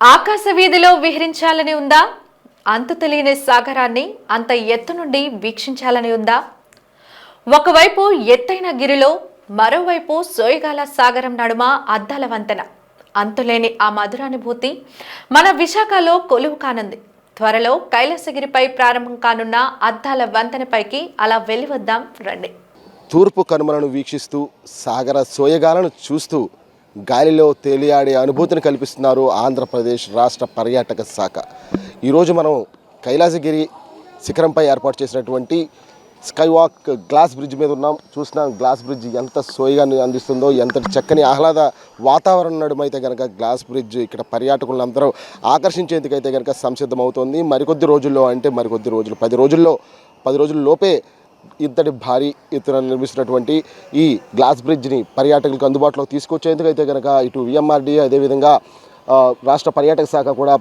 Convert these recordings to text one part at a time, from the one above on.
ఆకాశ వీధిలో విహరించాలని ఉందా? అంతు తెలియని సాగరాన్ని అంత ఎత్తు నుండి వీక్షించాలని ఉందా? ఒకవైపు ఎత్తైన గిరిలో, మరోవైపు సోయగాల సాగరం నడుమ అద్దాల వంతెన. అంతులేని ఆ మధురానుభూతి మన విశాఖలో కొలువు కానుంది. త్వరలో కైలాసగిరిపై ప్రారంభం కానున్న అద్దాల వంతెనపైకి అలా వెళ్ళివద్దాం రండి. తూర్పు కనుమలను వీక్షిస్తూ సాగర సోయగాలను చూస్తూ గాలిలో తేలియాడే అనుభూతిని కల్పిస్తున్నారు ఆంధ్రప్రదేశ్ రాష్ట్ర పర్యాటక శాఖ. ఈరోజు మనం కైలాసగిరి శిఖరంపై ఏర్పాటు చేసినటువంటి స్కై వాక్ గ్లాస్ బ్రిడ్జ్ మీద ఉన్నాం. చూసిన గ్లాస్ బ్రిడ్జ్ ఎంత సోయగాన్ని అందిస్తుందో, ఎంత చక్కని ఆహ్లాద వాతావరణం నడుమైతే కనుక గ్లాస్ బ్రిడ్జ్ ఇక్కడ పర్యాటకులందరూ ఆకర్షించేందుకైతే కనుక సంసిద్ధమవుతోంది. మరికొద్ది రోజుల్లో, అంటే మరికొద్ది రోజులు 10 రోజుల లోపే ఇంతటి భారీ ఎత్తున నిర్మిస్తున్నటువంటి ఈ గ్లాస్ బ్రిడ్జ్ని పర్యాటకులకు అందుబాటులోకి తీసుకొచ్చేందుకైతే కనుక ఇటు విఎంఆర్డీ అదేవిధంగా రాష్ట్ర పర్యాటక శాఖ కూడా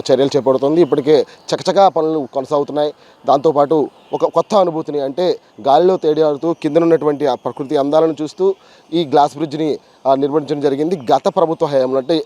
చర్యలు చేపడుతుంది. ఇప్పటికే చకచకా పనులు కొనసాగుతున్నాయి. దాంతోపాటు ఒక కొత్త అనుభూతిని, అంటే గాలిలో తేలియాడుతూ కిందనున్నటువంటి ఆ ప్రకృతి అందాలను చూస్తూ ఈ గ్లాస్ బ్రిడ్జ్ని నిర్మించడం జరిగింది. గత ప్రభుత్వ హయాంలో, అంటే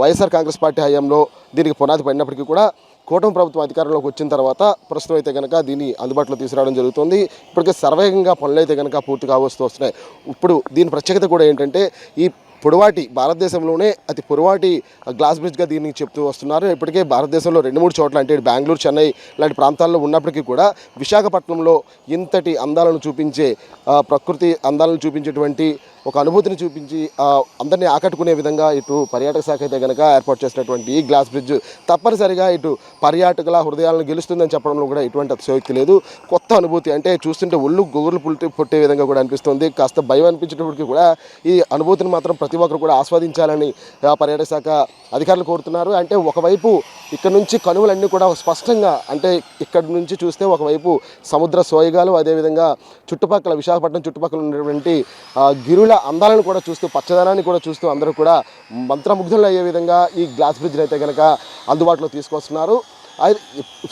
వైఎస్ఆర్ కాంగ్రెస్ పార్టీ హయాంలో దీనికి పునాది పడినప్పటికీ కూడా కూటమి ప్రభుత్వం అధికారంలోకి వచ్చిన తర్వాత ప్రస్తుతం అయితే కనుక దీన్ని అందుబాటులో తీసుకురావడం జరుగుతుంది. ఇప్పటికే సర్వేగంగా పనులు అయితే కనుక పూర్తిగా వస్తున్నాయి. ఇప్పుడు దీని ప్రత్యేకత కూడా ఏంటంటే, ఈ పొడవాటి, భారతదేశంలోనే అతి పొడవాటి గ్లాస్ బ్రిడ్జ్గా దీన్ని చెప్తూ వస్తున్నారు. ఇప్పటికే భారతదేశంలో 2-3 చోట్ల, అంటే బెంగళూరు, చెన్నై లాంటి ప్రాంతాల్లో ఉన్నప్పటికీ కూడా విశాఖపట్నంలో ఇంతటి అందాలను చూపించే, ప్రకృతి అందాలను చూపించేటువంటి ఒక అనుభూతిని చూపించి అందరినీ ఆకట్టుకునే విధంగా ఇటు పర్యాటక శాఖ అయితే కనుక ఏర్పాటు చేసినటువంటి ఈ గ్లాస్ బ్రిడ్జ్ తప్పనిసరిగా ఇటు పర్యాటకుల హృదయాలను గెలుస్తుందని చెప్పడంలో కూడా ఎటువంటి అతిశయోక్తి లేదు. కొత్త అనుభూతి, అంటే చూస్తుంటే ఒళ్ళు గొగులు పుట్టే విధంగా కూడా అనిపిస్తుంది. కాస్త భయం అనిపించేటప్పటికీ కూడా ఈ అనుభూతిని మాత్రం ప్రతి ఒక్కరు కూడా ఆస్వాదించాలని పర్యాటక శాఖ అధికారులు కోరుతున్నారు. అంటే ఒకవైపు ఇక్కడ నుంచి కనుమలన్నీ కూడా స్పష్టంగా, అంటే ఇక్కడ నుంచి చూస్తే ఒకవైపు సముద్ర సోయగాలు, అదేవిధంగా చుట్టుపక్కల విశాఖపట్నం చుట్టుపక్కల ఉన్నటువంటి గిరుల అందాలను కూడా చూస్తూ, పచ్చదనాన్ని కూడా చూస్తూ అందరూ కూడా మంత్రముగ్ధులు అయ్యే విధంగా ఈ గ్లాస్ బ్రిడ్జ్ని అయితే కనుక అందుబాటులో తీసుకొస్తున్నారు.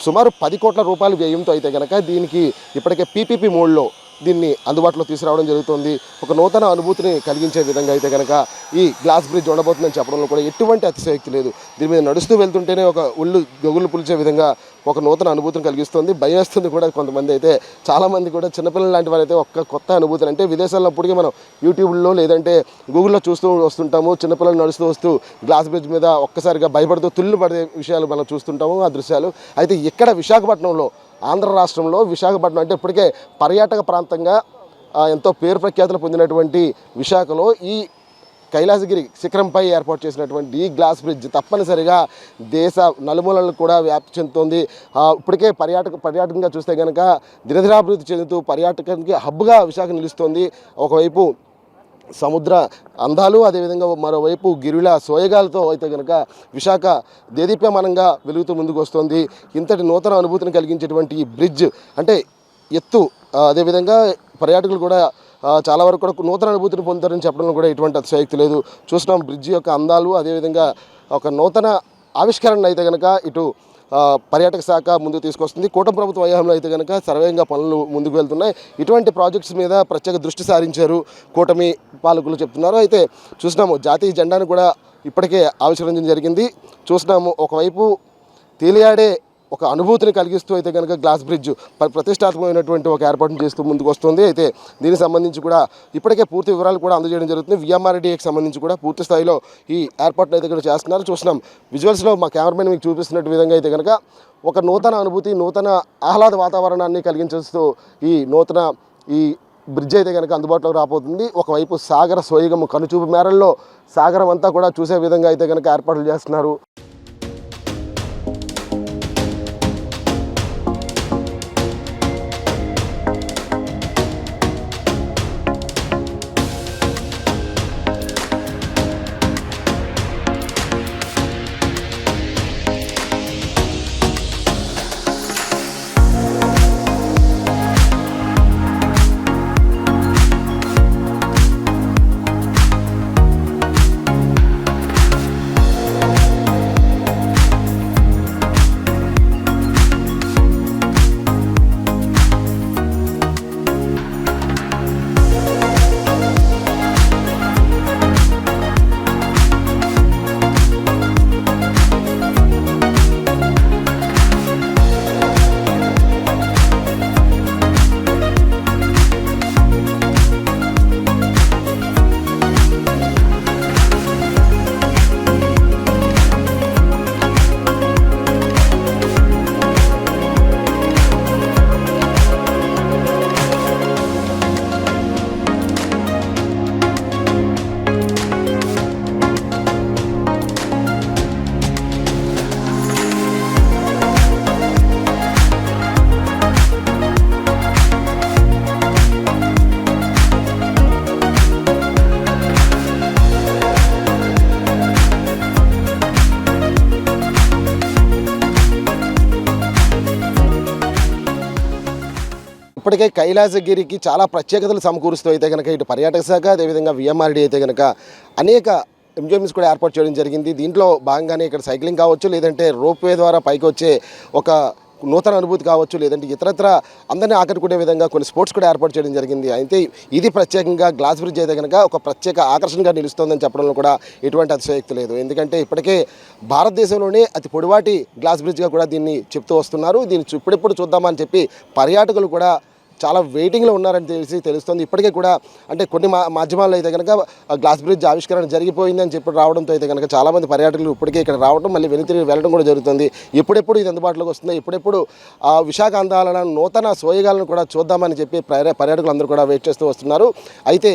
సుమారు 10 కోట్ల రూపాయల వ్యయంతో అయితే కనుక దీనికి ఇప్పటికే పీపీపీ మోడ్లో దీన్ని అందుబాటులో తీసుకురావడం జరుగుతుంది. ఒక నూతన అనుభూతిని కలిగించే విధంగా అయితే కనుక ఈ గ్లాస్ బ్రిడ్జ్ ఉండబోతుందని చెప్పడంలో కూడా ఎటువంటి అతిశయోక్తి లేదు. దీని మీద నడుస్తూ వెళ్తుంటేనే ఒక ఒళ్ళు గొగులు పులిచే విధంగా ఒక నూతన అనుభూతిని కలిగిస్తుంది. భయం వేస్తుంది కూడా. కొంతమంది అయితే, చాలామంది కూడా చిన్నపిల్లలు లాంటి వారైతే ఒక కొత్త అనుభూతిని, అంటే విదేశాల్లో అప్పటికే మనం యూట్యూబ్లో లేదంటే గూగుల్లో చూస్తూ వస్తుంటాము. చిన్నపిల్లలు నడుస్తూ వస్తూ గ్లాస్ బ్రిడ్జ్ మీద ఒక్కసారిగా భయపడుతూ తుళ్ళు పడే విషయాలు మనం చూస్తుంటాము, ఆ దృశ్యాలు. అయితే ఇక్కడ విశాఖపట్నంలో, ఆంధ్ర రాష్ట్రంలో విశాఖపట్నం, అంటే ఇప్పటికే పర్యాటక ప్రాంతంగా ఎంతో పేరు ప్రఖ్యాతులు పొందినటువంటి విశాఖలో ఈ కైలాసగిరి శిఖరంపై ఏర్పాటు చేసినటువంటి ఈ గ్లాస్ బ్రిడ్జ్ తప్పనిసరిగా దేశ నలుమూలలను కూడా వ్యాప్తి చెందుతోంది. ఇప్పటికే పర్యాటకంగా చూస్తే కనుక దినదినాభివృద్ధి చెందుతూ పర్యాటకానికి హబ్గా విశాఖ నిలుస్తోంది. ఒకవైపు సముద్ర అందాలు, అదేవిధంగా మరోవైపు గిరిల సోయగాలతో అయితే కనుక విశాఖ దేదీప్యమానంగా వెలుగుతూ ముందుకు వస్తుంది. ఇంతటి నూతన అనుభూతిని కలిగించేటువంటి ఈ బ్రిడ్జ్, అంటే ఎత్తు, అదేవిధంగా పర్యాటకులు కూడా చాలా వరకు కూడా నూతన అనుభూతిని పొందుతారని చెప్పడంలో కూడా ఎటువంటి అతిశయోక్తి లేదు. చూస్తున్నాం బ్రిడ్జ్ యొక్క అందాలు, అదేవిధంగా ఒక నూతన ఆవిష్కరణ అయితే కనుక ఇటు పర్యాటక శాఖ ముందుకు తీసుకొస్తుంది. కూటమి ప్రభుత్వ హయాంలో అయితే కనుక సర్వేగంగా పనులు ముందుకు వెళ్తున్నాయి. ఇటువంటి ప్రాజెక్ట్స్ మీద ప్రత్యేక దృష్టి సారించారు కూటమి పాలకులు చెప్తున్నారు. అయితే చూసినాము జాతీయ జెండాను కూడా ఇప్పటికే ఆవిష్కరించడం జరిగింది. చూసినాము ఒకవైపు తేలియాడే ఒక అనుభూతిని కలిగిస్తూ అయితే కనుక గ్లాస్ బ్రిడ్జ్ ప్రతిష్టాత్మకమైనటువంటి ఒక ఏర్పాటును చేస్తూ ముందుకు వస్తుంది. అయితే దీనికి సంబంధించి కూడా ఇప్పటికే పూర్తి వివరాలు కూడా అందజేయడం జరుగుతుంది. విఎంఆర్డీకి సంబంధించి కూడా పూర్తి స్థాయిలో ఈ ఏర్పాట్లు అయితే కూడా చేస్తున్నారు. చూసినాం విజువల్స్లో మా కెమెరామెన్ మీకు చూపిస్తున్నట్టు విధంగా అయితే కనుక ఒక నూతన అనుభూతి, నూతన ఆహ్లాద వాతావరణాన్ని కలిగించేస్తూ ఈ బ్రిడ్జ్ అయితే కనుక అందుబాటులోకి రాబోతుంది. ఒకవైపు సాగర సోయగము కనుచూపు మేరల్లో సాగరం అంతా కూడా చూసే విధంగా అయితే కనుక ఏర్పాట్లు చేస్తున్నారు. ఇప్పటికే కైలాసగిరికి చాలా ప్రత్యేకతలు సమకూరుస్తూ అయితే కనుక ఇటు పర్యాటక శాఖ అదేవిధంగా విఎంఆర్డీ అయితే కనుక అనేక ఎంజాయ్మెంట్స్ కూడా ఏర్పాటు చేయడం జరిగింది. దీంట్లో భాగంగానే ఇక్కడ సైక్లింగ్ కావచ్చు, లేదంటే రోప్వే ద్వారా పైకి వచ్చే ఒక నూతన అనుభూతి కావచ్చు, లేదంటే ఇతరత్ర అందరినీ ఆకట్టుకునే విధంగా కొన్ని స్పోర్ట్స్ కూడా ఏర్పాటు చేయడం జరిగింది. అయితే ఇది ప్రత్యేకంగా గ్లాస్ బ్రిడ్జ్ అయితే కనుక ఒక ప్రత్యేక ఆకర్షణగా నిలుస్తోందని చెప్పడంలో కూడా ఎటువంటి అతిశయోక్తి లేదు. ఎందుకంటే ఇప్పటికే భారతదేశంలోనే అతి పొడవాటి గ్లాస్ బ్రిడ్జ్గా కూడా దీన్ని చెప్తూ వస్తున్నారు. దీన్ని ఇప్పుడెప్పుడు చూద్దామని చెప్పి పర్యాటకులు కూడా చాలా వెయిటింగ్లో ఉన్నారని తెలుస్తుంది. ఇప్పటికే కూడా అంటే కొన్ని మాధ్యమాల్లో అయితే కనుక గ్లాస్ బ్రిడ్జ్ ఆవిష్కరణ జరిగిపోయిందని చెప్పి రావడంతో అయితే కనుక చాలామంది పర్యాటకులు ఇప్పటికే ఇక్కడ రావడం మళ్ళీ వెనుతిరిగి వెళ్ళడం కూడా జరుగుతుంది. ఎప్పుడెప్పుడు ఇది అందుబాటులోకి వస్తుంది, ఎప్పుడెప్పుడు విశాఖ అందాలను నూతన సోయగాలను కూడా చూద్దామని చెప్పి పర్యాటకులు అందరూ కూడా వెయిట్ చేస్తూ వస్తున్నారు. అయితే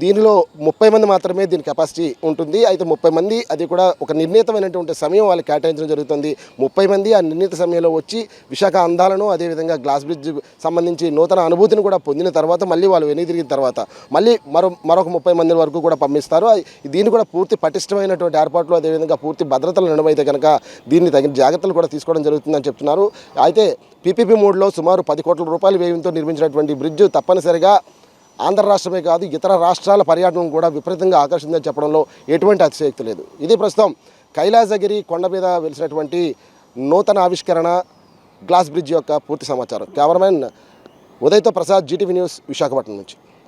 దీనిలో 30 మంది మాత్రమే దీని కెపాసిటీ ఉంటుంది. అయితే 30 మంది అది కూడా ఒక నిర్ణీతమైనటువంటి సమయం వాళ్ళకి కేటాయించడం జరుగుతుంది. 30 మంది ఆ నిర్ణీత సమయంలో వచ్చి విశాఖ అందాలను అదేవిధంగా గ్లాస్ బ్రిడ్జ్ సంబంధించి నూతన అనుభూతిని కూడా పొందిన తర్వాత మళ్ళీ వాళ్ళు వెనుదిరిగిన తర్వాత మళ్ళీ మరొక 30 మంది వరకు కూడా పంపిస్తారు. దీన్ని కూడా పూర్తి పటిష్టమైనటువంటి ఏర్పాట్లు అదేవిధంగా పూర్తి భద్రతలు నడుమైతే కనుక దీన్ని తగిన జాగ్రత్తలు కూడా తీసుకోవడం జరుగుతుందని చెప్తున్నారు. అయితే పీపీపీ మోడ్లో సుమారు 10 కోట్ల రూపాయల వ్యయంతో నిర్మించినటువంటి బ్రిడ్జ్ తప్పనిసరిగా ఆంధ్ర రాష్ట్రమే కాదు ఇతర రాష్ట్రాల పర్యాటకం కూడా విపరీతంగా ఆకర్షిందని చెప్పడంలో ఎటువంటి అతిశయోక్తి లేదు. ఇది ప్రస్తుతం కైలాసగిరి కొండ మీద వెలిసినటువంటి నూతన ఆవిష్కరణ గ్లాస్ బ్రిడ్జ్ యొక్క పూర్తి సమాచారం. కెమెరామెన్ ఉదయ్తో ప్రసాద్, జీటీవీ న్యూస్, విశాఖపట్నం నుంచి.